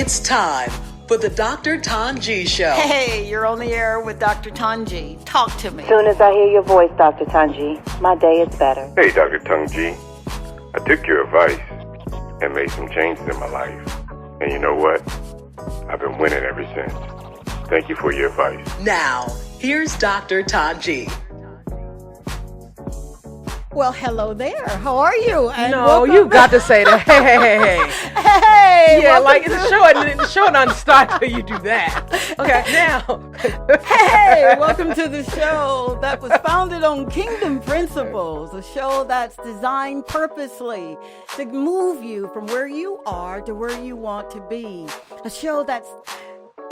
It's time for the Dr. Tongie Show. Hey, you're on the air with Dr. Tongie. Talk to me. As soon as I hear your voice, Dr. Tongie, my day is better. Hey, Dr. Tongie. I took your advice and made some changes in my life. And you know what? I've been winning ever since. Thank you for your advice. Now, here's Dr. Tongie. Well, hello there. How are you? And no, you got to say that. Hey. Yeah, like the show doesn't start till you do that. Okay, now. Hey, welcome to the show that was founded on Kingdom Principles, a show that's designed purposely to move you from where you are to where you want to be. A show that's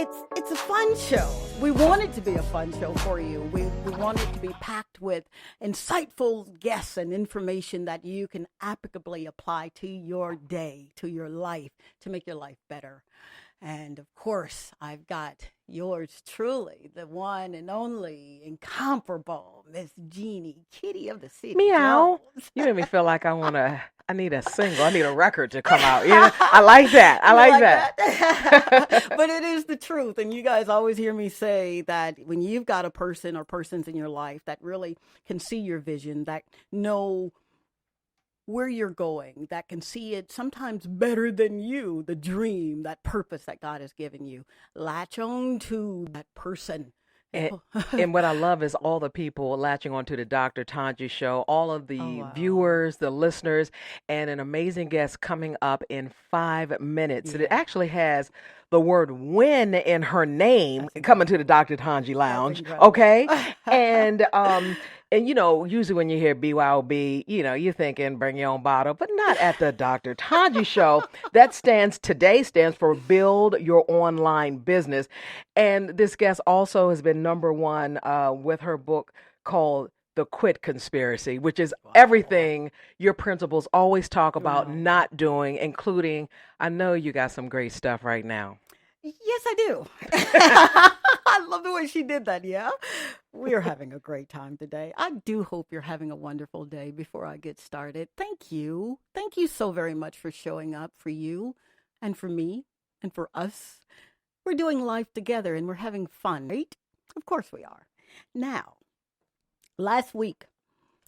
It's a fun show. We want it to be a fun show for you. We want it to be packed with insightful guests and information that you can applicably apply to your day, to your life, to make your life better. And of course, I've got yours truly, the one and only, incomparable Miss Jeannie, Kitty of the City. Meow. You made me feel like I need a single. I need a record to come out. Yeah, I like that. I like that. But it is the truth. And you guys always hear me say that when you've got a person or persons in your life that really can see your vision, that know where you're going, that can see it sometimes better than you, the dream, that purpose that God has given you, latch on to that person. And what I love is all the people latching onto the Dr. Tongie Show, all of the viewers, the listeners, and an amazing guest coming up in 5 minutes. Yeah. It actually has the word win in her name coming to the Dr. Tongie Lounge. Okay. And you know, usually when you hear BYOB, you know, you're thinking bring your own bottle, but not at the Dr. Tongie Show. That stands for Build Your Online Business. And this guest also has been number one with her book called The Quit Conspiracy, which is everything your principles always talk about not doing, including, I know you got some great stuff right now. Yes, I do. I love the way she did that. Yeah, we are having a great time today. I do hope you're having a wonderful day. Before I get started, thank you. Thank you so very much for showing up, for you and for me and for us. We're doing life together and we're having fun, right? Of course we are. Now, last week,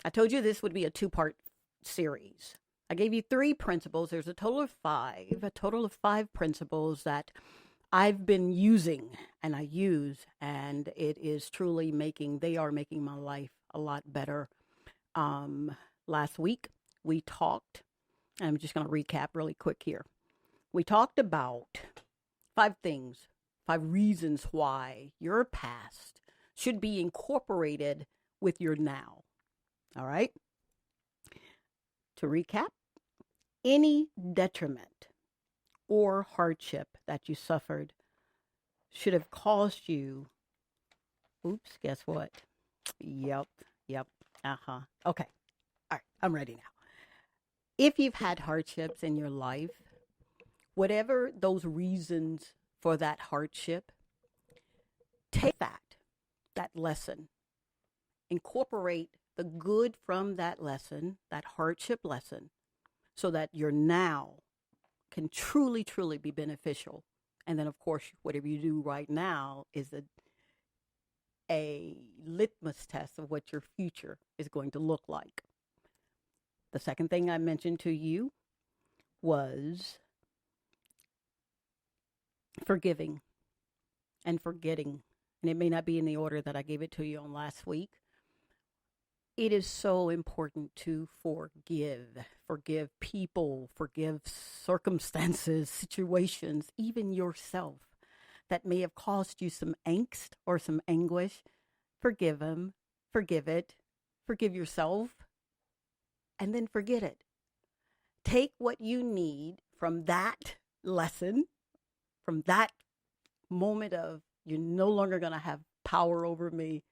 I told you this would be a 2-part series. I gave you 3 principles. There's a total of 5 principles that I've been using and I use, and it is truly making my life a lot better. Last week we talked, I'm just going to recap really quick here. We talked about 5 things, 5 reasons why your past should be incorporated with your now. All right. To recap, any detriment or hardship that you suffered should have caused you, guess what? Yep. Okay. All right, I'm ready now. If you've had hardships in your life, whatever those reasons for that hardship, take that lesson, incorporate the good from that lesson, that hardship lesson, so that your now can truly, truly be beneficial. And then, of course, whatever you do right now is a litmus test of what your future is going to look like. The second thing I mentioned to you was forgiving and forgetting. And it may not be in the order that I gave it to you on last week. It is so important to forgive people, forgive circumstances, situations, even yourself that may have caused you some angst or some anguish. Forgive them, forgive it, forgive yourself, and then forget it. Take what you need from that lesson, from that moment of you're no longer going to have power over me.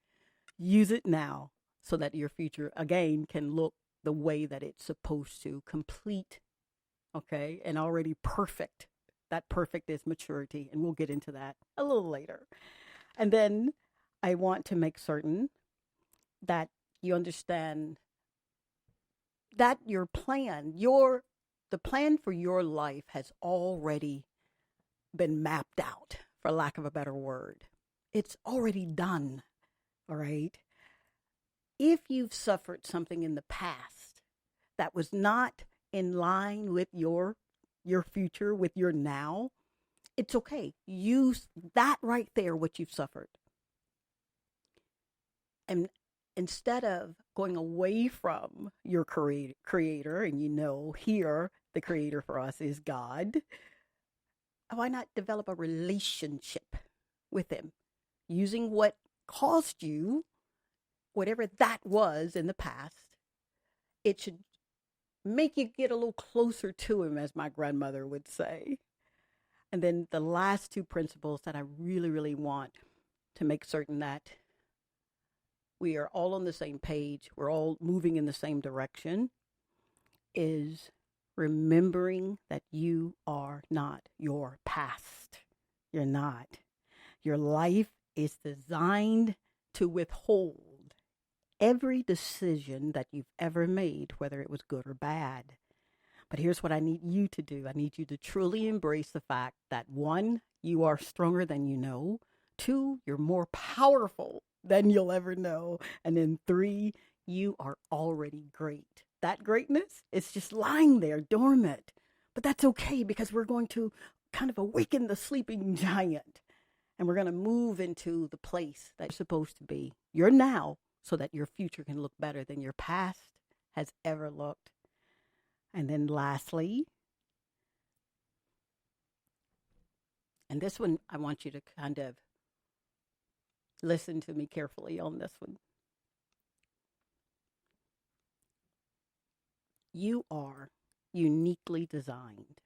Use it now, so that your future, again, can look the way that it's supposed to, complete, okay, and already perfect. That perfect is maturity, and we'll get into that a little later. And then I want to make certain that you understand that your plan, the plan for your life has already been mapped out, for lack of a better word. It's already done, all right? If you've suffered something in the past that was not in line with your future, with your now, it's okay. Use that right there, what you've suffered. And instead of going away from your creator, and here the creator for us is God, why not develop a relationship with him using what caused you, whatever that was in the past? It should make you get a little closer to him, as my grandmother would say. And then the last two principles that I really, really want to make certain that we are all on the same page, we're all moving in the same direction, is remembering that you are not your past. You're not. Your life is designed to withhold every decision that you've ever made, whether it was good or bad. But here's what I need you to do. I need you to truly embrace the fact that 1, you are stronger than you know. 2, you're more powerful than you'll ever know. And then 3, you are already great. That greatness is just lying there dormant. But that's okay, because we're going to kind of awaken the sleeping giant. And we're going to move into the place that you're supposed to be. You're now, so that your future can look better than your past has ever looked. And then lastly, and this one, I want you to kind of listen to me carefully on this one. You are uniquely designed.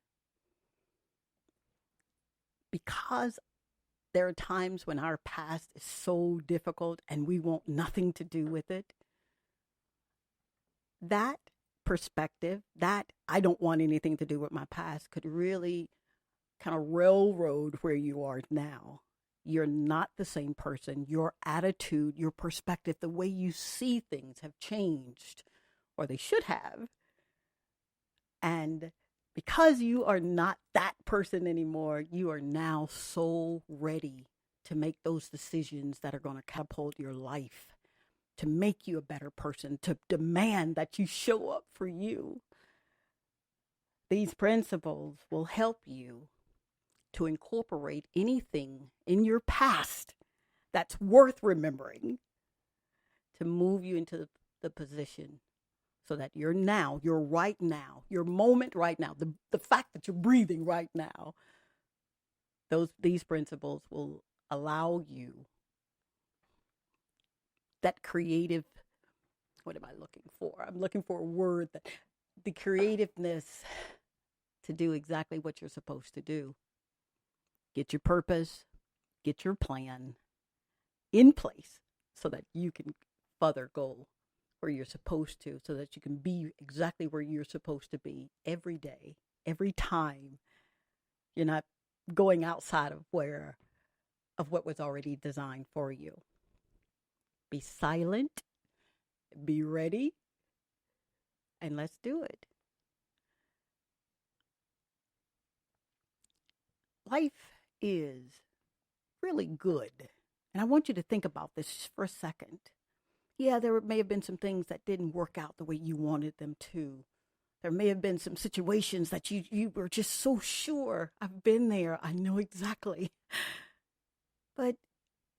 Because there are times when our past is so difficult and we want nothing to do with it. That perspective, that I don't want anything to do with my past, could really kind of railroad where you are now. You're not the same person. Your attitude, your perspective, the way you see things have changed, or they should have. And because you are not that person anymore, you are now so ready to make those decisions that are going to catapult your life, to make you a better person, to demand that you show up for you. These principles will help you to incorporate anything in your past that's worth remembering, to move you into the position so that you're right now, your moment right now, the fact that you're breathing right now, these principles will allow you that creative, what am I looking for? I'm looking for a word, that the creativeness to do exactly what you're supposed to do. Get your purpose, get your plan in place so that you can further go where you're supposed to, so that you can be exactly where you're supposed to be every day, every time. You're not going outside of what was already designed for you. Be silent, be ready, and let's do it. Life is really good. And I want you to think about this for a second. Yeah, there may have been some things that didn't work out the way you wanted them to. There may have been some situations that you were just so sure. I've been there. I know exactly. But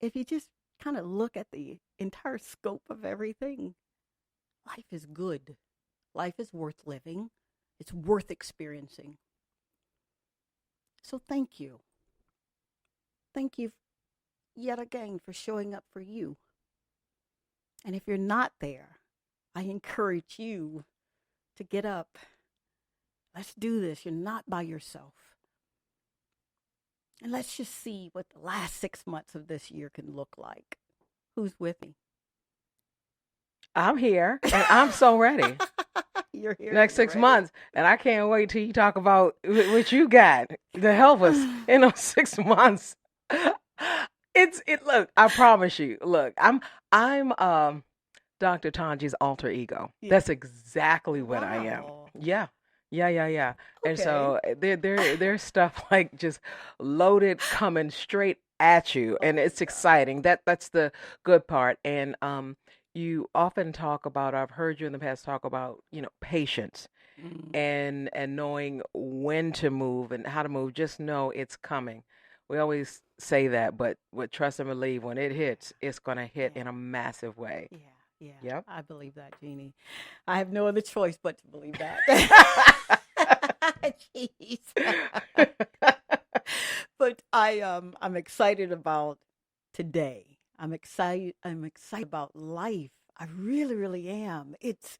if you just kind of look at the entire scope of everything, life is good. Life is worth living. It's worth experiencing. So thank you. Thank you yet again for showing up for you. And if you're not there, I encourage you to get up. Let's do this. You're not by yourself. And let's just see what the last 6 months of this year can look like. Who's with me? I'm here, and I'm so ready. You're here. Next 6 ready. months, and I can't wait till you talk about what you got to help us in those 6 months. Look, I promise you. Look, I'm Dr. Tongie's alter ego. Yeah. That's exactly what I am. Wow. Yeah. Yeah. And Okay. so there's stuff like just loaded coming straight at you, Oh and my it's God. exciting. That's the good part. And you often talk about, I've heard you in the past talk about, patience Mm, and knowing when to move and how to move. Just know it's coming. We always say that, but with trust and believe, when it hits, it's gonna hit yeah. in a massive way. Yeah. Yeah. Yep. I believe that, Jeannie. I have no other choice but to believe that. Jeez. But I'm excited about today. I'm excited about life. I really, really am. It's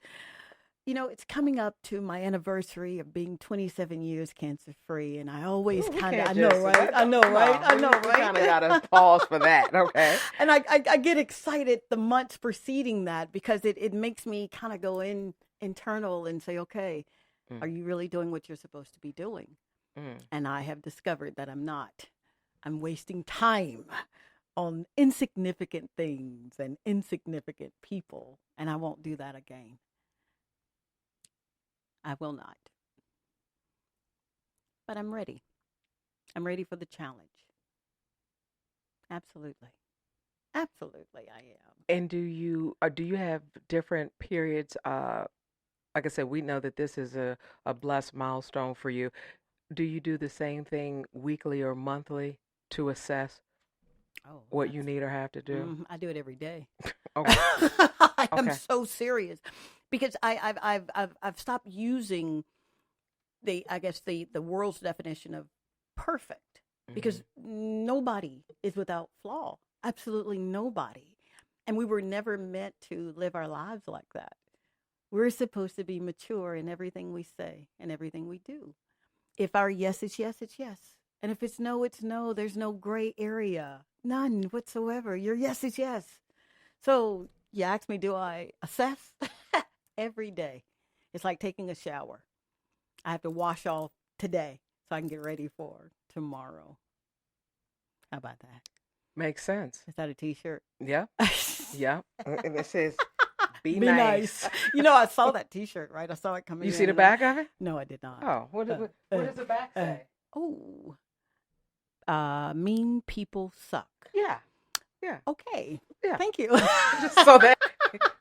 coming up to my anniversary of being 27 years cancer free, and I always Ooh, we kind of, can't I know, just right? I know, come right? on. I We, know, we kind of right? gotta pause for that, okay? And I get excited the months preceding that because it makes me kind of go internal and say, okay, are Mm, you really doing what you're supposed to be doing? mm. And I have discovered that I'm not. I'm wasting time on insignificant things and insignificant people, and I won't do that again. I will not. But I'm ready. I'm ready for the challenge. Absolutely. Absolutely, I am. And do you have different periods? Like I said, we know that this is a blessed milestone for you. Do you do the same thing weekly or monthly to assess Oh, what you need or have to do? I do it every day. Okay. I am Okay. so serious because I've stopped using I guess the world's definition of perfect Hmm. because nobody is without flaw. Absolutely nobody. And we were never meant to live our lives like that. We're supposed to be mature in everything we say and everything we do. If our yes is yes, it's yes. And if it's no, it's no. There's no gray area. None whatsoever. Your yes is yes. So you ask me, do I assess? Every day? It's like taking a shower. I have to wash off today so I can get ready for tomorrow. How about that? Makes sense. Is that a t-shirt? Yeah. Yeah. And it says, be Be nice. nice. I saw that t-shirt, right? I saw it coming You in. see the And back of it? no, I did not. Oh, what does the back say? Oh, mean people suck. Yeah. Yeah. Okay. Yeah. Thank you. Just so that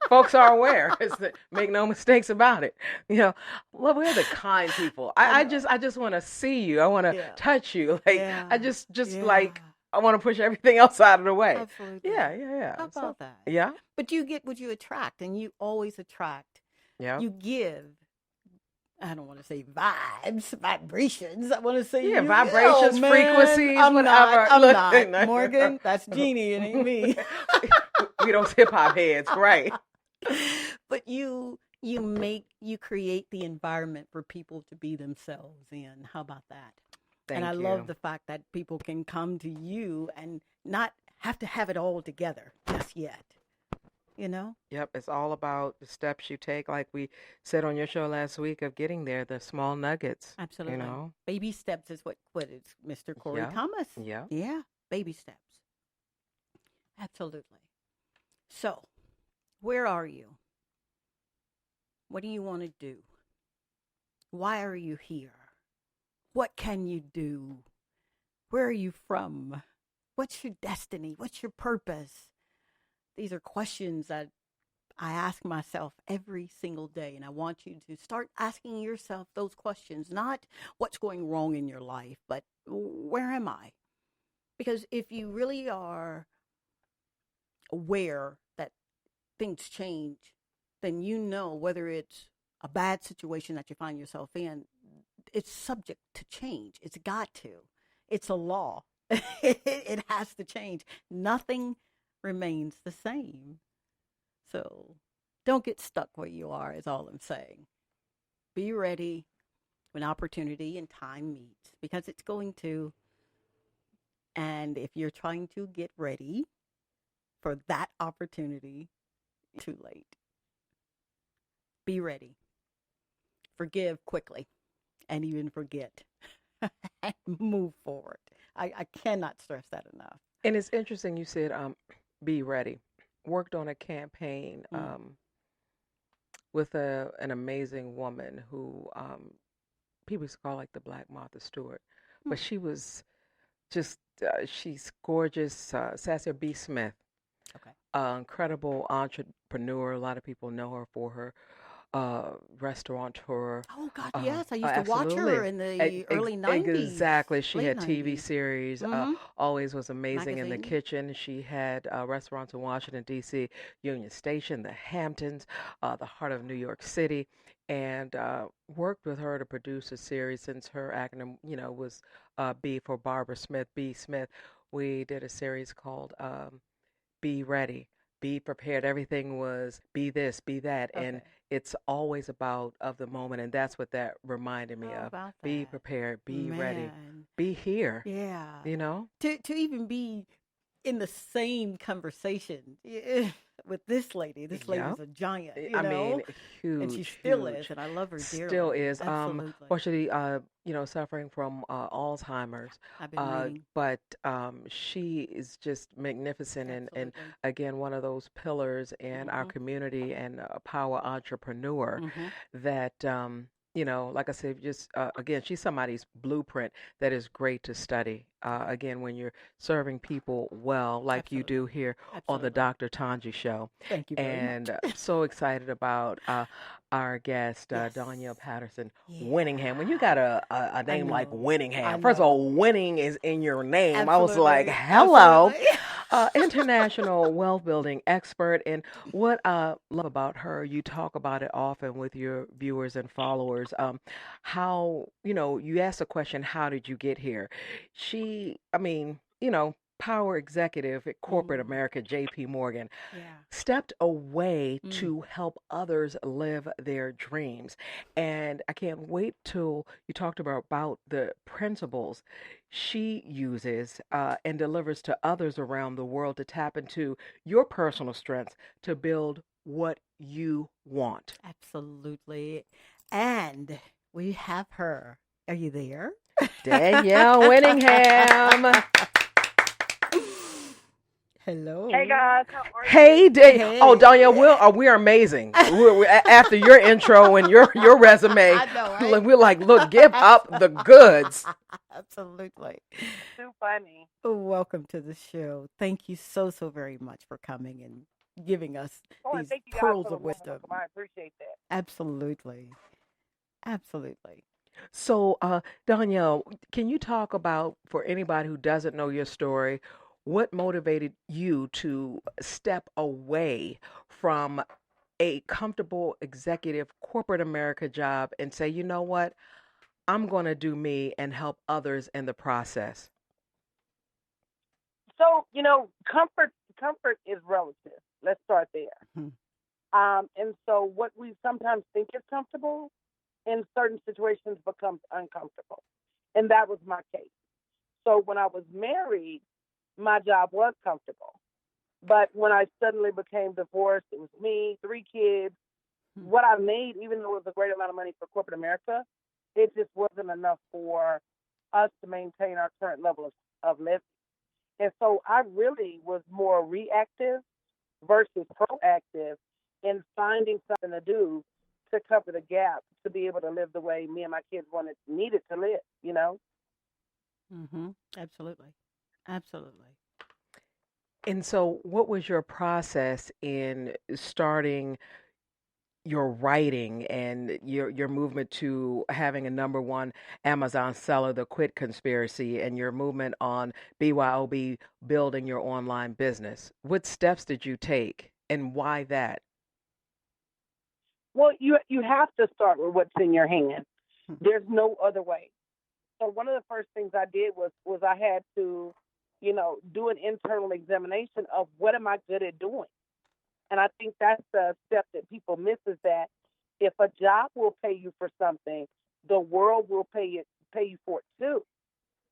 folks are aware, is that make no mistakes about it. Well, we're the kind people. I just want to see you. I want to Yeah. touch you. Like Yeah. I just Yeah. like I want to push everything else out of the way. Absolutely. Yeah. How So, about that? yeah. But you get what you attract, and you always attract. Yeah. You give. I don't want to say vibes, vibrations. I want to say Yeah, you. vibrations, Oh, man. frequencies, I'm whatever. not. I'm Look, not. Morgan, that's Jeannie. It ain't me. we those hip hop heads, right? But you create the environment for people to be themselves in. How about that? And Thank I you. love the fact that people can come to you and not have to have it all together just yet. Yep, it's all about the steps you take, like we said on your show last week, of getting there, the small nuggets. Absolutely. Baby steps is what is Mr. Corey Yeah. Thomas. Yeah. Yeah, baby steps. Absolutely. So, where are you? What do you want to do? Why are you here? What can you do? Where are you from? What's your destiny? What's your purpose? These are questions that I ask myself every single day. And I want you to start asking yourself those questions, not what's going wrong in your life, but where am I? Because if you really are aware that things change, then whether it's a bad situation that you find yourself in, it's subject to change. It's got to. It's a law. It has to change. Nothing remains the same. So don't get stuck where you are, is all I'm saying. Be ready when opportunity and time meets, because it's going to. And if you're trying to get ready for that opportunity, too late. Be ready. Forgive quickly and even forget. And move forward. I cannot stress that enough. And it's interesting you said, be ready. Worked on a campaign with an amazing woman who people used to call like the Black Martha Stewart, Hmm. but she was just she's gorgeous. Sassy B. Smith, Okay. incredible entrepreneur. A lot of people know her for her restaurateur. Oh God, yes. I used to watch her Absolutely. in the early 90s, Exactly. She late had TV 90s. series, Mm-hmm. always was amazing in the Magazine. kitchen. She had restaurants in Washington, D.C., Union Station, the Hamptons, the heart of New York City, and worked with her to produce a series since her acronym, was B for Barbara Smith, B. Smith. We did a series called Be Ready, Be Prepared. Everything was be this, be that. And Okay. it's always about of the moment. And that's what that reminded me How of. about Be that? prepared, be ready, Man. be here, Yeah. you know? To even be in the same conversation with this lady. This Yep. lady's a giant, I mean, and she huge, still is, huge. and I love her Still dearly. is. Absolutely. Fortunately, suffering from Alzheimer's. I've been reading. But she is just magnificent, and Absolutely. again, one of those pillars in our Mm-hmm. community and a power entrepreneur Mm-hmm. that. Like I said, just again, she's somebody's blueprint that is great to study. Again, when you're serving people well, like you do Absolutely. here on the Absolutely. Dr. Tongie show. Thank you very much. And so excited about our guest, Yes. Dawniel Patterson Winningham. When you Yeah. got a I name like know. I Winningham, first of know. all, winning is in your name. I was like, Absolutely. hello. Absolutely. International wealth building expert. And what I love about her, you talk about it often with your viewers and followers, how, you ask the question, how did you get here? Power executive at corporate Mm, America, JP Morgan, yeah. stepped away Mm, to help others live their dreams. And I can't wait till you talked about the principles she uses and delivers to others around the world to tap into your personal strengths to build what you want. absolutely. And we have her. Are you there? Danielle Winningham. Hey Hello. guys, how are Hey, you? Oh, Hey. Danielle, we're amazing. After your intro and your resume, I know, right? we're like, look, give up the goods. Absolutely. Too funny. Welcome to the show. Thank you so, so very much for coming and giving us Oh, and these thank you guys pearls for the of warm wisdom. welcome. I appreciate that. Absolutely. Absolutely. So, Danielle, can you talk about, for anybody who doesn't know your story, what motivated you to step away from a comfortable executive corporate America job and say, you know what, I'm going to do me and help others in the process? So, comfort is relative. Let's start there. Mhm. And so what we sometimes think is comfortable in certain situations becomes uncomfortable. And that was my case. So when I was married, my job was comfortable. But when I suddenly became divorced, it was me, 3 kids. What I made, even though it was a great amount of money for corporate America, it just wasn't enough for us to maintain our current level of living. And so I really was more reactive versus proactive in finding something to do to cover the gap to be able to live the way me and my kids needed to live. Mm-hmm. Absolutely. Absolutely. And so, what was your process in starting your writing and your movement to having a number one Amazon seller, the Quit Conspiracy, and your movement on BYOB, building your online business? What steps did you take, and why that? Well, you have to start with what's in your hand. Hmm. There's no other way. So one of the first things I did was I had to, do an internal examination of what am I good at doing. And I think that's the step that people miss is that if a job will pay you for something, the world will pay you for it too.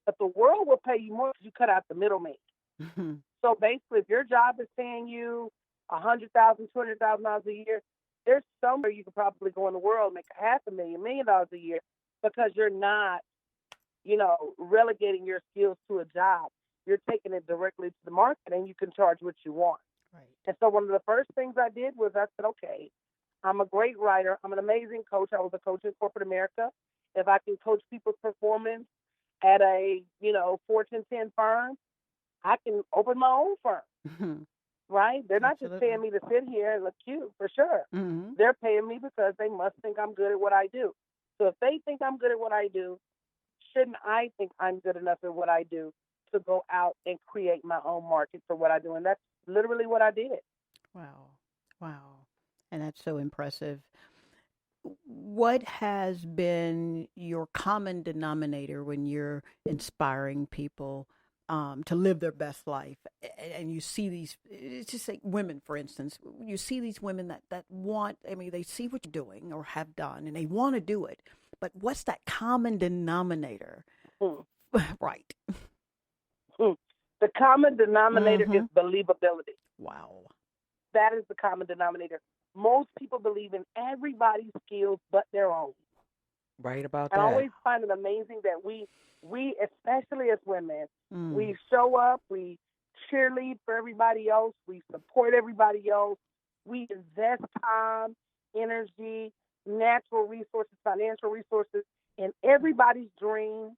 But the world will pay you more because you cut out the middleman. Mhm. So basically, if your job is paying you $100,000, $200,000 a year, there's somewhere you could probably go in the world and make $500,000 a year because you're not, relegating your skills to a job. You're taking it directly to the market and you can charge what you want. Right. And so one of the first things I did was I said, okay, I'm a great writer. I'm an amazing coach. I was a coach in corporate America. If I can coach people's performance at a, Fortune 10 firm, I can open my own firm, right? They're not just paying Absolutely. me to sit here and look cute, for sure. Hmm. They're paying me because they must think I'm good at what I do. So if they think I'm good at what I do, shouldn't I think I'm good enough at what I do to go out and create my own market for what I do? And that's literally what I did. Wow. Wow. And that's so impressive. What has been your common denominator when you're inspiring people to live their best life? And you see these, it's just like women, for instance, you see these women that want, I mean, they see what you're doing or have done and they want to do it. But what's that common denominator? Hmm. Right. The common denominator Hmm. is believability. Wow. That is the common denominator. Most people believe in everybody's skills but their own. Right about I that. always find it amazing that we especially as women, Mm. we show up, we cheerlead for everybody else, we support everybody else, we invest time, energy, natural resources, financial resources in everybody's dream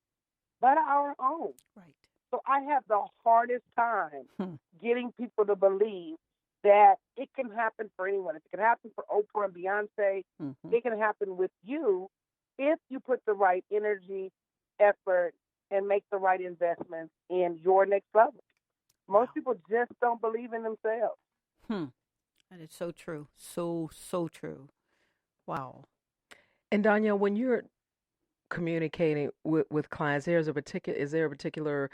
but our own. Right. So I have the hardest time Hmm. getting people to believe that it can happen for anyone. It can happen for Oprah and Beyonce. Mm-hmm. It can happen with you if you put the right energy, effort, and make the right investments in your next level. Wow. Most people just don't believe in themselves. Hmm. That is so true. So true. Wow. And Danielle, when you're communicating with clients, is there a particular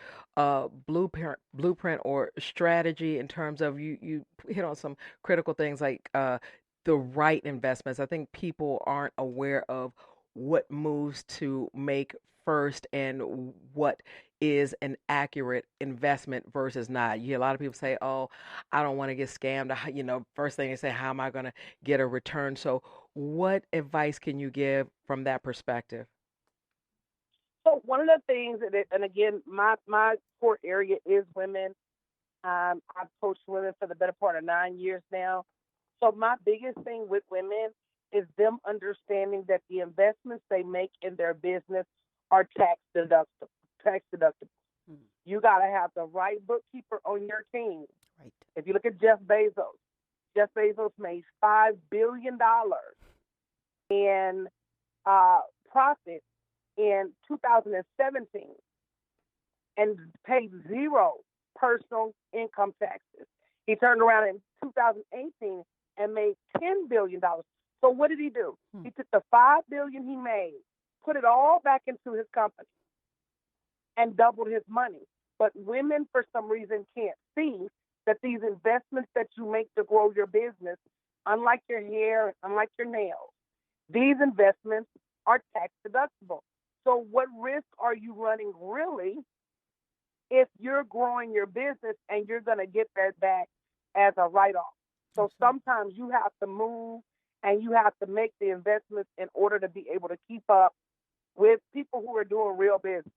blueprint or strategy in terms of you hit on some critical things like the right investments. I think people aren't aware of what moves to make first and what is an accurate investment versus not. You hear a lot of people say, "Oh, I don't want to get scammed." First thing they say, "How am I going to get a return?" So, what advice can you give from that perspective? So one of the things, and again, my core area is women. I've coached women for the better part of 9 years now. So my biggest thing with women is them understanding that the investments they make in their business are tax deductible. Tax deductible. Mm. You got to have the right bookkeeper on your team. Right. If you look at Jeff Bezos made $5 billion in profit in 2017 and paid zero personal income taxes. He turned around in 2018 and made $10 billion. So what did he do? He took the $5 billion he made, put it all back into his company, and doubled his money. But women, for some reason, can't see that these investments that you make to grow your business, unlike your hair, unlike your nails, these investments are tax deductible. So what risk are you running really if you're growing your business and you're going to get that back as a write-off? So sometimes you have to move and you have to make the investments in order to be able to keep up with people who are doing real business.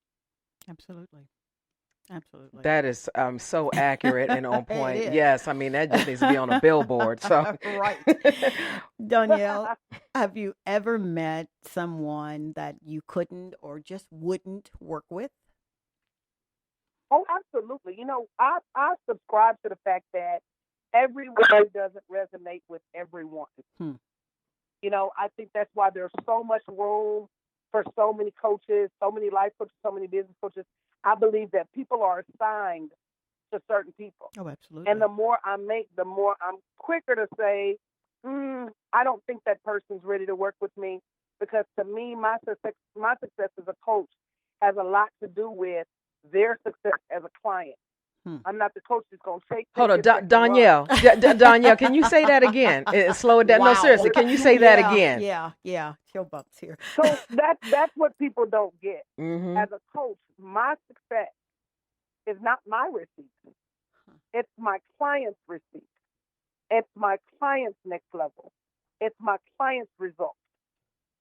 Absolutely. Absolutely. That is so accurate and on It point. is. Yes, I mean that just needs to be on a billboard. So Right. Danielle, have you ever met someone that you couldn't or just wouldn't work with? Oh, absolutely. I subscribe to the fact that everyone doesn't resonate with everyone. Hmm. I think that's why there's so much room for so many coaches, so many life coaches, so many business coaches. I believe that people are assigned to certain people. Oh, absolutely. And the more I make, the more I'm quicker to say, I don't think that person's ready to work with me, because to me, my success as a coach has a lot to do with their success as a client. Hmm. I'm not the coach that's going to take hold on, it, take and run. Danielle. Danielle, can you say that again? Slow it down. No, Wow. seriously, can you say that again? Yeah. Chill bumps here. So that's what people don't get. Mm-hmm. As a coach, my success is not my receipt. It's my client's receipt. It's my client's next level. It's my client's result.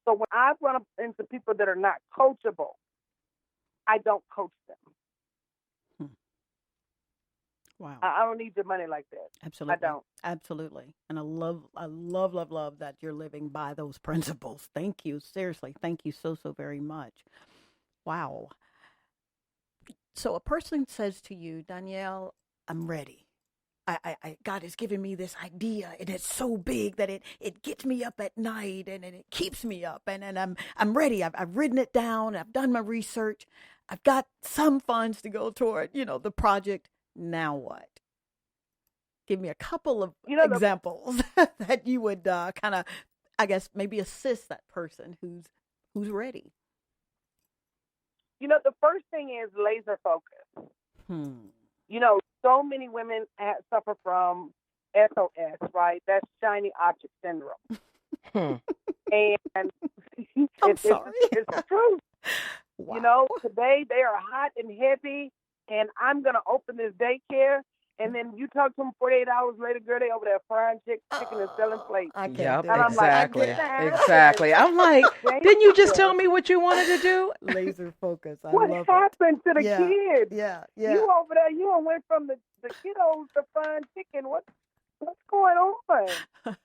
So when I run up into people that are not coachable, I don't coach them. Wow. I don't need your money like that. Absolutely. I don't. Absolutely. And I love that you're living by those principles. Thank you. Seriously. Thank you so, so very much. Wow. So a person says to you, Dawniel, I'm ready. God has given me this idea, and it's so big that it gets me up at night, and it keeps me up, and I'm ready. I've written it down. I've done my research. I've got some funds to go toward, the project. Now what? Give me a couple of examples that you would kind of, I guess, maybe assist that person who's ready. The first thing is laser focus. So many women suffer from SOS, right? That's shiny object syndrome. And I'm sorry. It's true. Wow. Today they are hot and heavy, and I'm going to open this daycare. And then you talk to them 48 hours later, girl, they over there frying chicken and selling plates. I can't Yep, do it. exactly. I'm like, didn't you just tell me what you wanted to do? Laser focus. What happened to the kids? Yeah. You over there, you went from the kiddos to frying chicken. What's going on?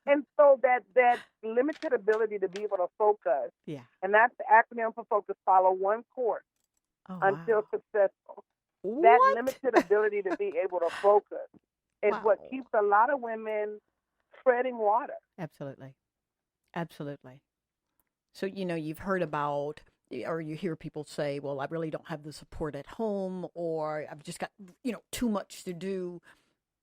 And so that limited ability to be able to focus, and that's the acronym for focus, follow one course until successful. That limited ability to be able to focus is what keeps a lot of women treading water. Absolutely. Absolutely. So, you've heard about, or you hear people say, well, I really don't have the support at home, or I've just got, too much to do.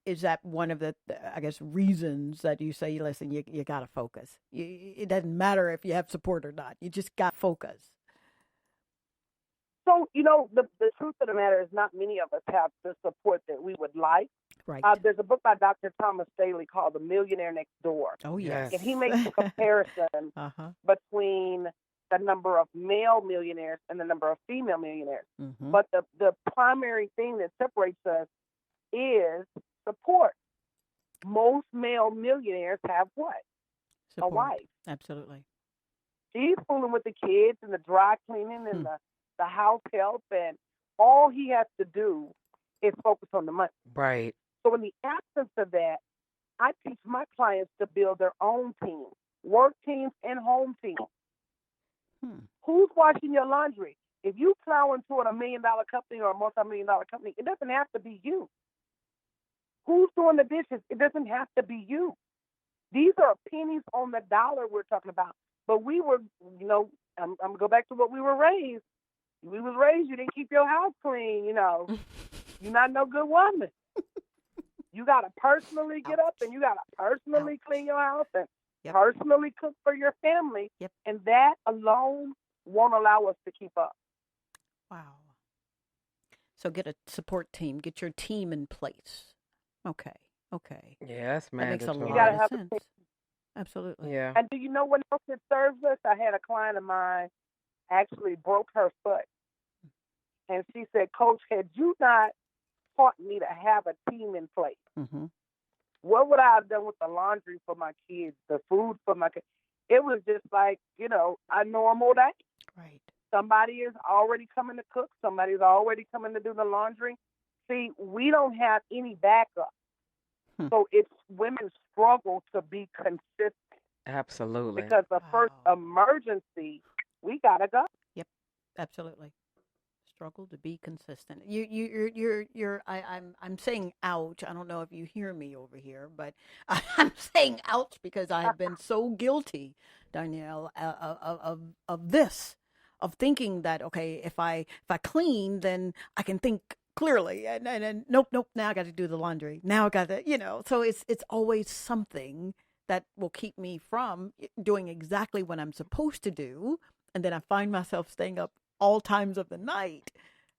Is that one of the, I guess, reasons that you say, listen, you got to focus? It doesn't matter if you have support or not. You just got to focus. So, the truth of the matter is not many of us have the support that we would like. Right. There's a book by Dr. Thomas Staley called The Millionaire Next Door. Oh, yes. And he makes a comparison between the number of male millionaires and the number of female millionaires. Mm-hmm. But the primary thing that separates us is support. Most male millionaires have what? Support. A wife. Absolutely. She's fooling with the kids and the dry cleaning and the house help, and all he has to do is focus on the money. Right. So in the absence of that, I teach my clients to build their own team, work teams and home teams. Who's washing your laundry? If you plow into a $1 million company or a multi-million-dollar company, it doesn't have to be you. Who's doing the dishes? It doesn't have to be you. These are pennies on the dollar we're talking about. But we were, I'm going to go back to what we were raised. We was raised, you didn't keep your house clean, You're not no good woman. You got to personally get up and you got to personally clean your house and personally cook for your family. Yep. And that alone won't allow us to keep up. Wow. So get a support team. Get your team in place. Okay. Yes, man. That makes a You lot gotta of have sense. Absolutely. Yeah. And do you know what else it serves us? I had a client of mine actually broke her foot. And she said, Coach, had you not taught me to have a team in place, what would I have done with the laundry for my kids, the food for my kids? It was just like, a normal day. Right. Somebody is already coming to cook. Somebody's already coming to do the laundry. See, we don't have any backup. So it's women struggle to be consistent. Absolutely. Because the first emergency, we got to go. Yep. Absolutely. Struggle to be consistent. I'm saying ouch. I don't know if you hear me over here, but I'm saying ouch because I have been so guilty, Dawniel, of this, of thinking that, okay, if I clean, then I can think clearly, and nope, now I got to do the laundry. Now I got to, so it's always something that will keep me from doing exactly what I'm supposed to do, and then I find myself staying up all times of the night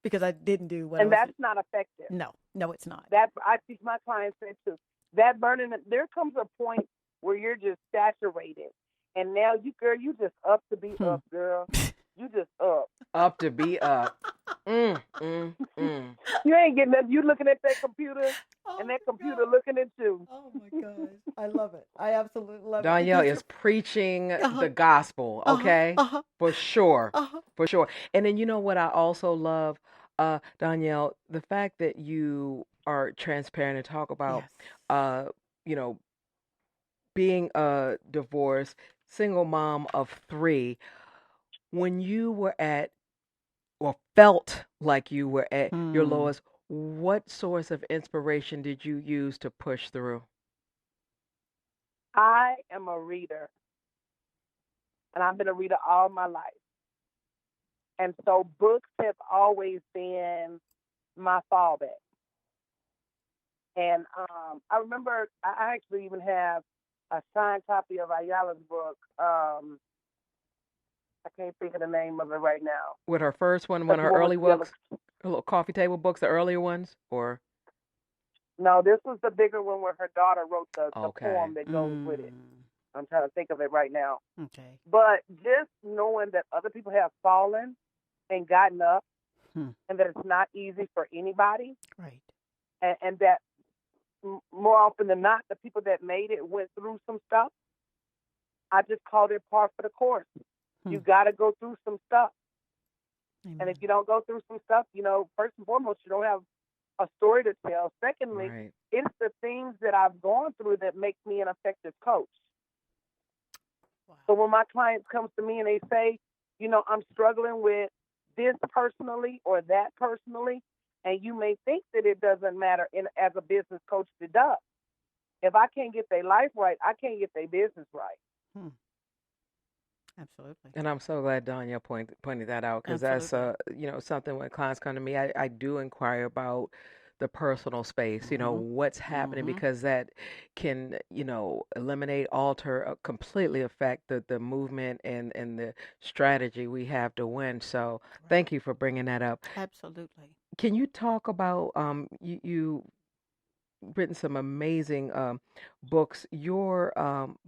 because I didn't do what. And that's not effective. No, it's not. That I teach my clients that too. That burning, there comes a point where you're just saturated, and now you just up to be up, girl. You just up. Up to be up. You ain't getting that. You looking at that computer, and that computer looking at you. Oh my gosh, I love it. I absolutely love Dawniel it. is preaching the gospel, okay? For sure. For sure. And then you know what I also love Dawniel, the fact that you are transparent and talk about, Yes. uh, you know, being a divorced single mom of three, when you were at or felt like you were at your Hmm. lowest, what source of inspiration did you use to push through? I am a reader, and I've been a reader all my life. And so books have always been my fallback. And I remember I actually even have a signed copy of Ayala's book. I can't think of the name of it right now. With her first one, But one of the her one with early the yellow. books, her little coffee table books, the earlier ones, or No, this was the bigger one where her daughter wrote the okay. poem that goes with it. Mm. I'm trying to think of it right now. Okay. But just knowing that other people have fallen and gotten up, Hmm. and that it's not easy for anybody, Right. and that more often than not, the people that made it went through some stuff. I just called it par for the course. Hmm. You got to go through some stuff. And Amen. if you don't go through some stuff, first and foremost, you don't have a story to tell. Secondly, Right. it's the things that I've gone through that make me an effective coach. Wow. So when my clients come to me and they say, I'm struggling with this personally or that personally, and you may think that it doesn't matter as a business coach, it does. If I can't get their life right, I can't get their business right. Hmm. Absolutely. And I'm so glad Danya pointed that out because that's Absolutely. something when clients come to me, I do inquire about the personal space, Mm-hmm. what's happening Mm-hmm. because that can, eliminate, alter, completely affect the movement and the strategy we have to win. So Right. thank you for bringing that up. Absolutely. Can you talk about you written some amazing books. Your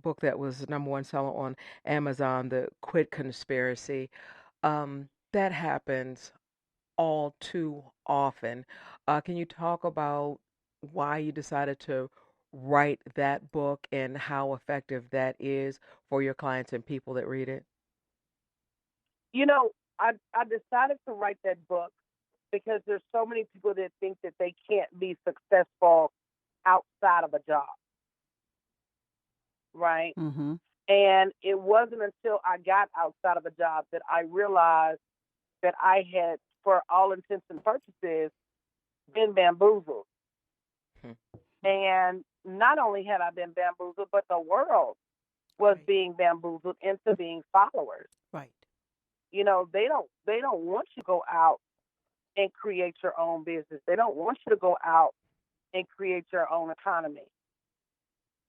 book that was number one seller on Amazon, The Quit Conspiracy, that happens all too often. Can you talk about why you decided to write that book and how effective that is for your clients and people that read it? I decided to write that book because there's so many people that think that they can't be successful outside of a job, right? Mm-hmm. And it wasn't until I got outside of a job that I realized that I had, for all intents and purposes, been bamboozled. Hmm. And not only had I been bamboozled, but the world was Right. being bamboozled into being followers. Right. They don't want you to go out and create your own business. They don't want you to go out and create your own economy.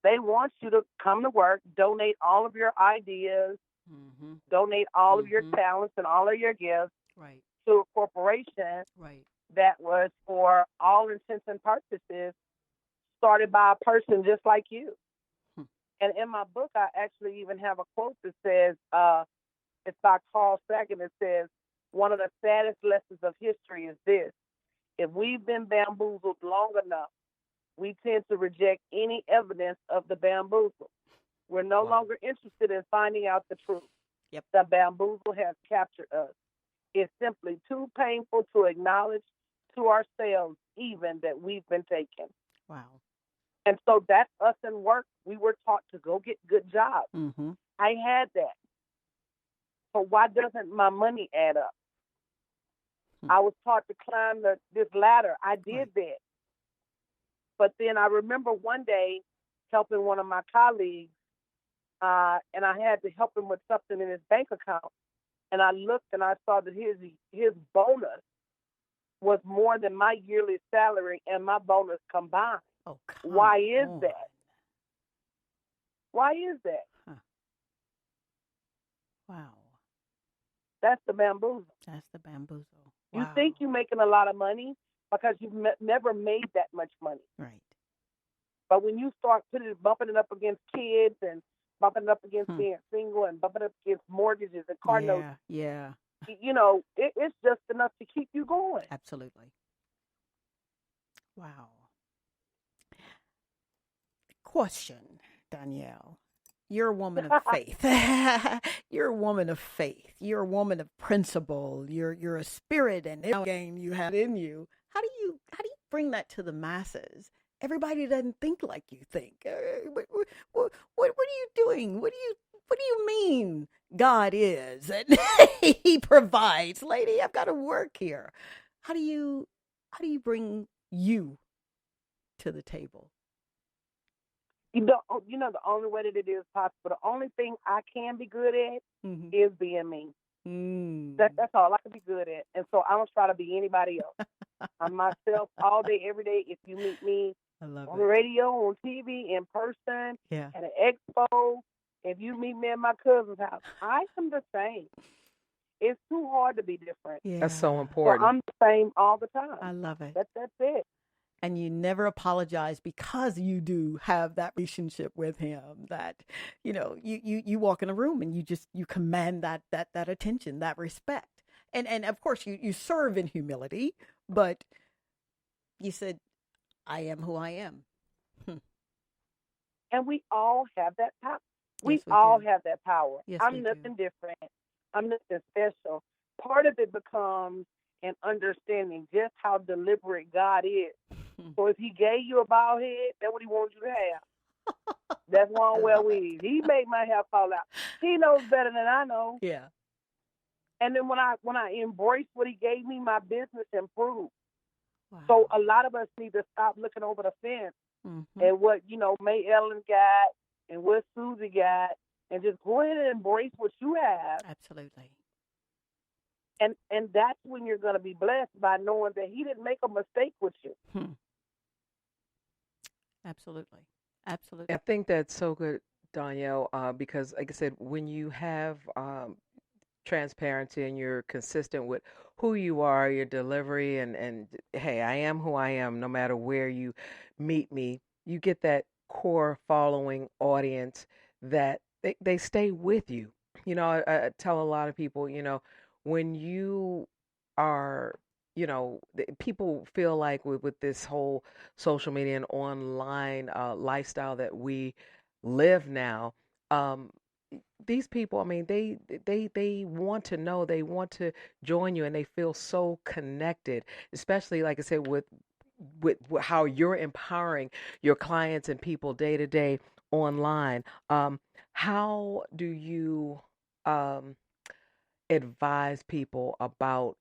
They want you to come to work, donate all of your ideas, Mm-hmm. donate all of your Mm-hmm. talents and all of your gifts Right. to a corporation Right. that was, for all intents and purposes, started by a person just like you. Hmm. And in my book, I actually even have a quote that says, it's by Carl Sagan. It says, one of the saddest lessons of history is this: if we've been bamboozled long enough, we tend to reject any evidence of the bamboozle. We're no Wow. longer interested in finding out the truth. Yep. The bamboozle has captured us. It's simply too painful to acknowledge to ourselves even that we've been taken. Wow. And so that's us in work. We were taught to go get good jobs. Mm-hmm. I had that. So why doesn't my money add up? Hmm. I was taught to climb this ladder. I did Right. that. But then I remember one day helping one of my colleagues, and I had to help him with something in his bank account. And I looked and I saw that his bonus was more than my yearly salary and my bonus combined. Oh, come Why is on. that? Why is that? Huh. Wow. That's the bamboozle. That's the bamboozle. You Wow. think you're making a lot of money because you've never made that much money. Right. But when you start bumping it up against kids and bumping it up against Hmm. being single and bumping it up against mortgages and car notes, Yeah. it's just enough to keep you going. Absolutely. Wow. Question, Danielle. You're a woman of faith. You're a woman of faith. You're a woman of principle. You're a spirit and every game you have in you. How do you bring that to the masses? Everybody doesn't think like you think. What are you doing? What do you mean God is and He provides? Lady, I've got to work here. How do you bring you to the table? The only way that it is possible. The only thing I can be good at Mm-hmm. is being me. That's all I can be good at. And so I don't try to be anybody else. I'm myself all day, every day. If you meet me I love on it. the radio, on TV, in person, Yeah. at an expo, if you meet me at my cousin's house, I am the same. It's too hard to be different. Yeah. That's so So important. I'm the same all the time. I love it. That's it. And you never apologize because you do have that relationship with him that, you walk in a room and you command that attention, that respect. And of course you serve in humility, but you said, I am who I am. And we all have that power. Yes, we all do. have that power. Yes, I'm we nothing do. different. I'm nothing special. Part of it becomes an understanding just how deliberate God is. So if He gave you a bald head, that's what He wants you to have. That's one well weave. He made my hair fall out. He knows better than I know. Yeah. And then when I embrace what He gave me, my business improved. Wow. So a lot of us need to stop looking over the fence Mhm. at what, May Ellen got and what Susie got, and just go ahead and embrace what you have. Absolutely. And that's when you're going to be blessed by knowing that He didn't make a mistake with you. Absolutely. Absolutely. I think that's so good, Danielle, because, like I said, when you have transparency and you're consistent with who you are, your delivery, and hey, I am who I am, no matter where you meet me, you get that core following audience that they stay with you. I tell a lot of people, when you are, people feel like with this whole social media and online lifestyle that we live now, um, these people, I mean, they want to know, they want to join you, and they feel so connected, especially, like I said, with how you're empowering your clients and people day to day online. How do you um, advise people about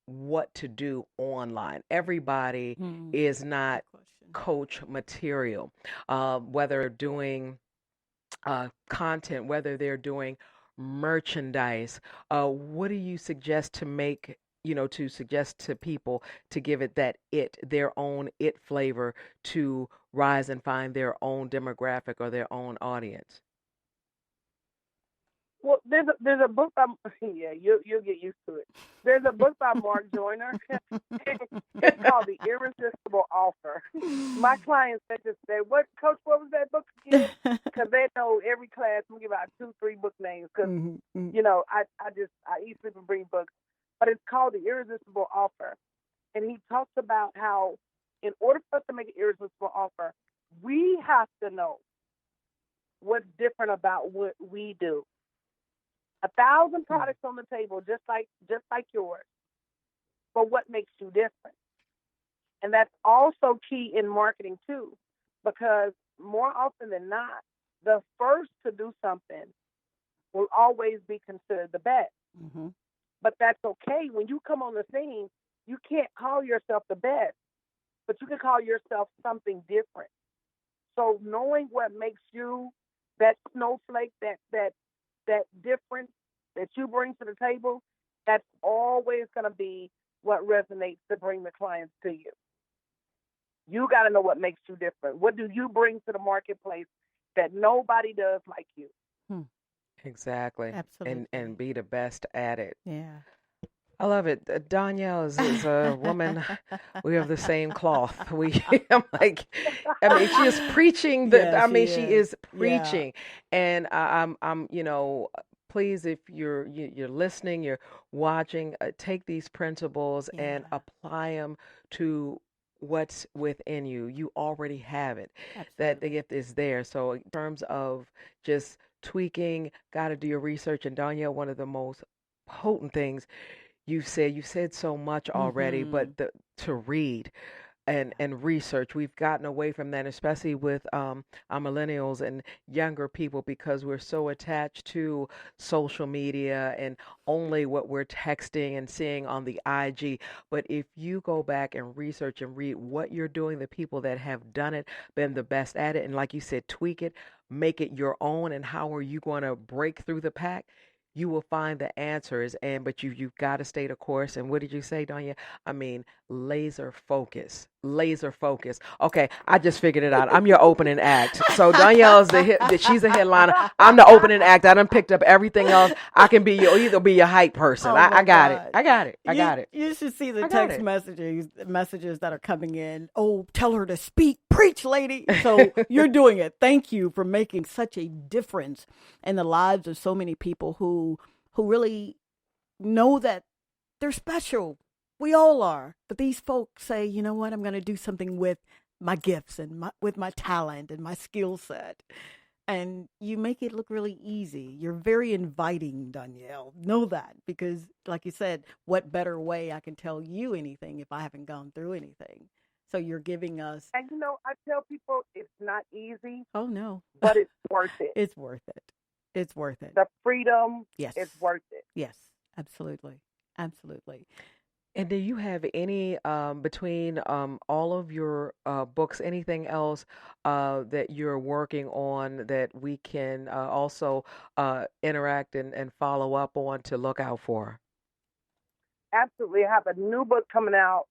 what to do online? Everybody is not Good question. coach material, whether doing content, whether they're doing merchandise. What do you suggest to suggest to people to give it their own it flavor to rise and find their own demographic or their own audience? Well, there's a book by you'll get used to it. There's a book by Mark Joyner. It's called The Irresistible Offer. My clients said to say, "What, Coach? What was that book again?" Because they know every class we give out 2-3 book names. Because I easily bring books, but it's called The Irresistible Offer, and he talks about how in order for us to make an irresistible offer, we have to know what's different about what we do. 1,000 products on the table, just like yours. But what makes you different? And that's also key in marketing too, because more often than not, the first to do something will always be considered the best. Mm-hmm. But that's okay. When you come on the scene, you can't call yourself the best, but you can call yourself something different. So knowing what makes you that snowflake, that difference that you bring to the table, that's always going to be what resonates to bring the clients to you. You got to know what makes you different. What do you bring to the marketplace that nobody does like you? Exactly. Absolutely. And be the best at it. Yeah. I love it. Danielle is a woman. We have the same cloth. I'm like, I mean, she is preaching. She is preaching, and I'm, please, if you're listening, you're watching, take these principles and apply them to what's within you. You already have it. That the Absolutely. gift is there. So in terms of just tweaking, got to do your research. And Danielle, one of the most potent things you've said so much already, but Mm-hmm. to read and research. We've gotten away from that, especially with our millennials and younger people, because we're so attached to social media and only what we're texting and seeing on the IG. But if you go back and research and read what you're doing, the people that have done it, been the best at it, and like you said, tweak it, make it your own, and how are you going to break through the pack? You will find the answers, and but you've got to stay the course. And what did you say, Donya? I mean, laser focus, laser focus. Okay, I just figured it out. I'm your opening act. So Danielle's she's a headliner. I'm the opening act. I done picked up everything else. I can be your either be your hype person. Oh I my got it. God. I got it. I You got it. you should see the I got text it. messages that are coming in. Oh, tell her to speak, preach, lady. So you're doing it. Thank you for making such a difference in the lives of so many people who really know that they're special. We all are. But these folks say, you know what, I'm going to do something with my gifts and with my talent and my skill set. And you make it look really easy. You're very inviting, Danielle. Know that, because like you said, what better way I can tell you anything if I haven't gone through anything. So you're giving us, And I tell people it's not easy, oh no, but it's worth it. it's worth it. It's worth it. The freedom, Yes. it's worth it. Yes, absolutely. Absolutely. And do you have any between all of your books, anything else that you're working on that we can also interact and follow up on to look out for? Absolutely. I have a new book coming out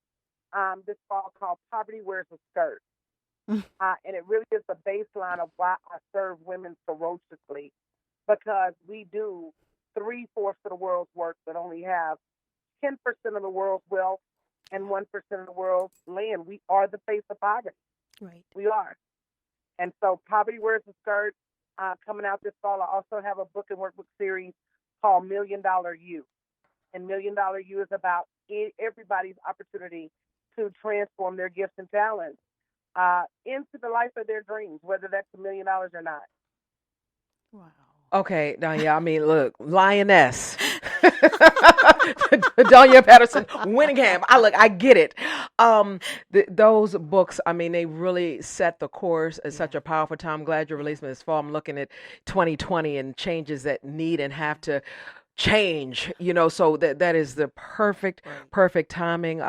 this fall called Poverty Wears a Skirt. And it really is the baseline of why I serve women ferociously, because we do three-fourths of the world's work but only have 10% of the world's wealth and 1% of the world's land. We are the face of poverty. Right. We are. And so Poverty Wears a Skirt coming out this fall. I also have a book and workbook series called Million Dollar You. And Million Dollar You is about everybody's opportunity to transform their gifts and talents into the life of their dreams, whether that's $1 million or not. Wow. Okay, Danya, I mean, look, Lioness. Danya Patterson, Winningham. I get it. Those books, I mean, they really set the course at such a powerful time. I'm glad you're releasing this fall. I'm looking at 2020 and changes that need and have to change, so that is the perfect timing.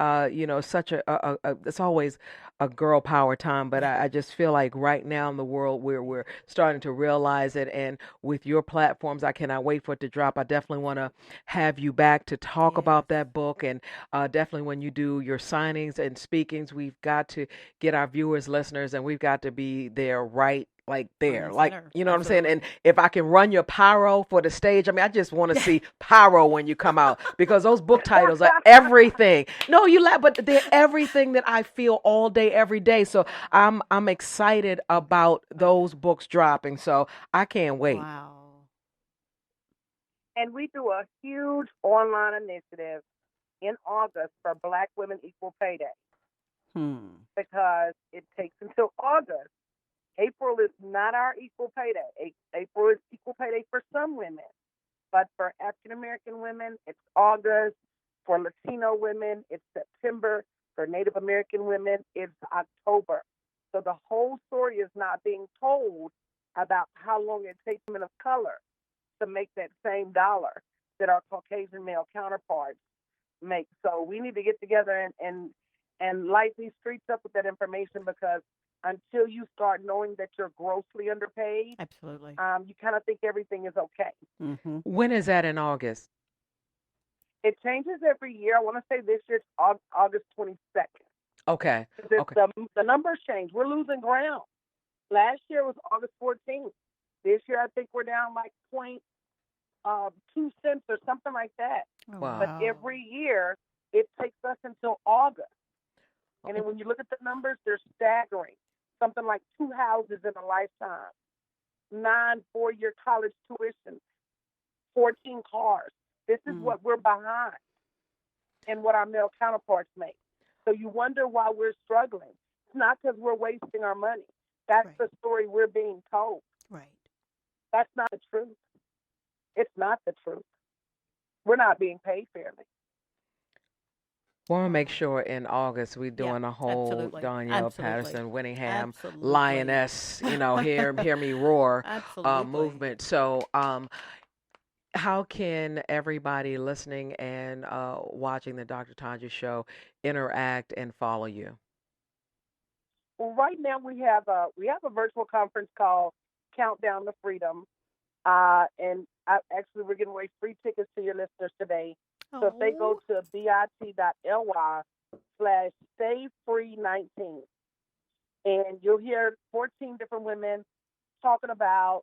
Such it's always a girl power time, but I just feel like right now in the world we're starting to realize it, and with your platforms, I cannot wait for it to drop. I definitely want to have you back to talk about that book, and definitely when you do your signings and speakings, we've got to get our viewers, listeners, and we've got to be there right like there, like, you know what I'm saying? And if I can run your pyro for the stage, I mean, I just want to see pyro when you come out, because those book titles are everything. No, you laugh, but they're everything that I feel all day, every day. So I'm excited about those books dropping. So I can't wait. Wow. And we do a huge online initiative in August for Black Women Equal Pay Day, because it takes until August. April is not our equal pay day. April is equal pay day for some women. But for African American women, it's August. For Latino women, it's September. For Native American women, it's October. So the whole story is not being told about how long it takes women of color to make that same dollar that our Caucasian male counterparts make. So we need to get together and light these streets up with that information, because until you start knowing that you're grossly underpaid, absolutely, you kind of think everything is okay. Mm-hmm. When is that in August? It changes every year. I want to say this year it's August 22nd. Okay. The numbers change. We're losing ground. Last year was August 14th. This year I think we're down like 0.2 cents or something like that. Oh, Wow. But every year it takes us until August. And then when you look at the numbers, they're staggering. Something like 2 houses in a lifetime, 9 4-year college tuitions, 14 cars. This is what we're behind and what our male counterparts make. So you wonder why we're struggling. It's not because we're wasting our money. That's Right. the story we're being told. Right. That's not the truth. It's not the truth. We're not being paid fairly. Want to make sure in August we're Yeah, doing a whole absolutely. Dawniel Absolutely. Winningham Absolutely. lioness, hear me roar Absolutely. movement. So, how can everybody listening and watching the Dr. Tongie show interact and follow you? Well, right now we have a virtual conference called Countdown to Freedom, and actually we're giving away free tickets to your listeners today. So if they go to bit.ly/stayfree19, and you'll hear 14 different women talking about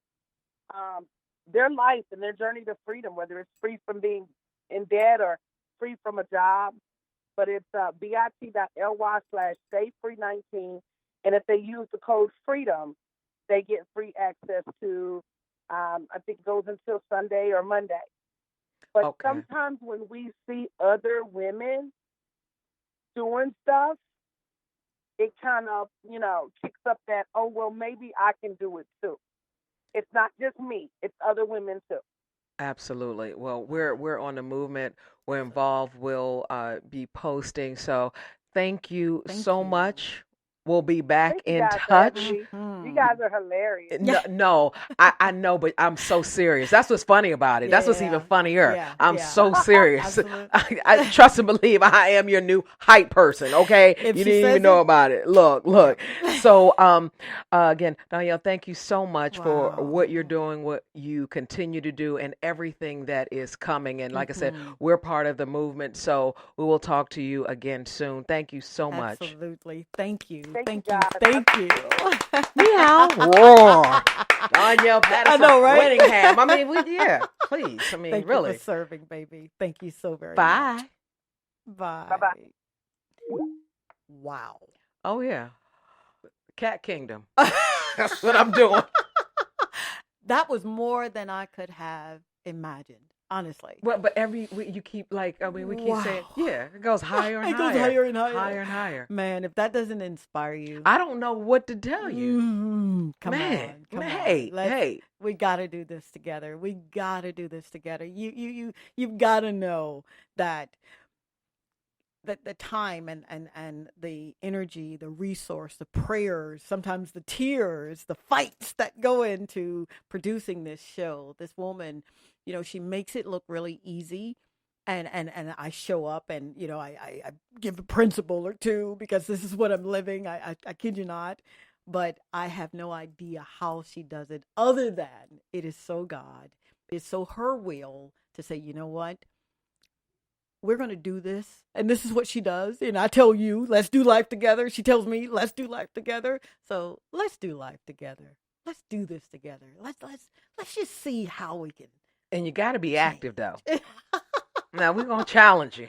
their life and their journey to freedom, whether it's free from being in debt or free from a job. But it's bit.ly/stayfree19. And if they use the code FREEDOM, they get free access to, I think it goes until Sunday or Monday. But Okay. sometimes when we see other women doing stuff, it kind of, kicks up that, oh, well, maybe I can do it too. It's not just me, it's other women too. Absolutely. Well, we're on the movement. We're involved. We'll be posting. So, thank you so much. We'll be back Thank you in guys for having touch. me. You guys are hilarious. No, I know, but I'm so serious. That's what's funny about it. That's what's even funnier. Yeah, I'm yeah. so serious. Absolutely. I trust and believe I am your new hype person. Okay, If you she didn't says even know it. about it. Look. So, again, Dawniel, thank you so much for what you're Wow. doing, what you continue to do, and everything that is coming. And like I said, Mhm. we're part of the movement. So we will talk to you again soon. Thank you so much. Absolutely. Thank you. Thank you, Thank you. guys. Thank you. Meow, roar. Dawniel Patterson, I know, right? Winningham. I mean, please. I mean, Thank you really. for serving, baby. Thank you so very Bye. much. Bye. Bye-bye. Wow. Oh yeah, Cat Kingdom. That's what I'm doing. That was more than I could have imagined, honestly. Well, but you keep we keep saying, Wow. yeah, it goes higher and It goes higher, higher and higher. higher and higher. Man, if that doesn't inspire you, I don't know what to tell you, come man. on. Hey, We got to do this together. We got to do this together. You've got to know that the time and the energy, the resource, the prayers, sometimes the tears, the fights that go into producing this show. This woman, she makes it look really easy. And I show up and, I give a principle or two because this is what I'm living. I kid you not. But I have no idea how she does it other than it is so God. It's so her will to say, you know what? We're going to do this. And this is what she does. And I tell you, let's do life together. She tells me, let's do life together. So let's do life together. Let's do this together. Let's just see how we can. and you got to be active though. Now we're gonna challenge you.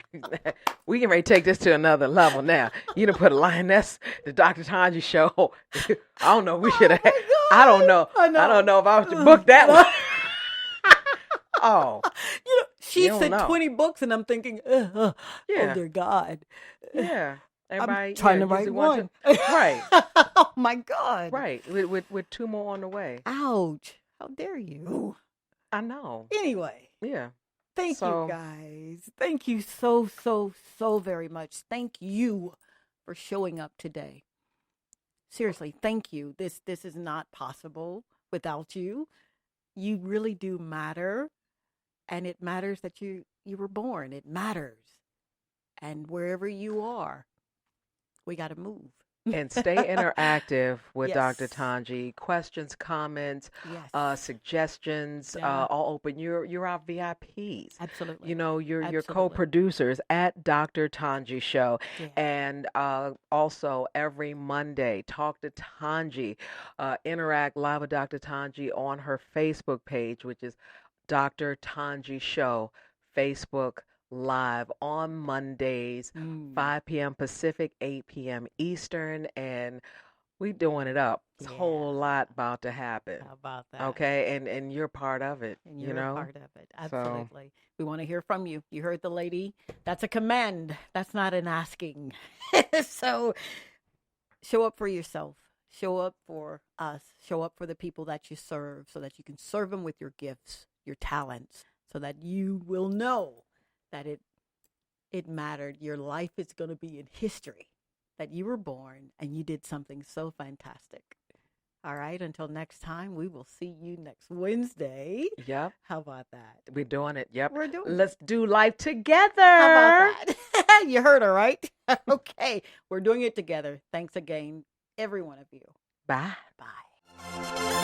We can ready to take this to another level. Now you done put a lioness, the Dr. Tongie show. I don't know. We should have. my God. I don't know. I know. I don't know if I was to book that one. Oh, She You don't said know. 20 books, and I'm thinking, oh Yeah. dear God. yeah. Everybody I'm trying to usually write wants one. to- right, Oh my God. right. With two more on the way. Ouch. How dare you? I know. Anyway, Yeah. thank So- you guys. Thank you so very much. Thank you for showing up today. Seriously, thank you. This is not possible without you. You really do matter. And it matters that you were born. It matters. And wherever you are, we got to move. And stay interactive with Yes. Dr. Tongie. Questions, comments, Yes. suggestions, Yeah. all open. You're our VIPs. Absolutely. Your Absolutely. co-producers at Dr. Tongie Show, Yeah. and also every Monday, talk to Tongie, interact live with Dr. Tongie on her Facebook page, which is Dr. Tongie Show, Facebook Live on Mondays, 5 p.m. Pacific, 8 p.m. Eastern, and We doing it up. It's a Yeah. whole lot about to happen. How about that? Okay, and you're part of it. And you you're know, a part of it. So Absolutely. We want to hear from you. You heard the lady. That's a command. That's not an asking. So show up for yourself. Show up for us. Show up for the people that you serve so that you can serve them with your gifts, your talents, so that you will know that it mattered. Your life is going to be in history, that you were born and you did something so fantastic. All right. Until next time, we will see you next Wednesday. yep, How about that? we're doing it. Yep, We're doing it. let's do life together. How about that? You heard her, right? Okay. We're doing it together. Thanks again, every one of you. Bye. Bye.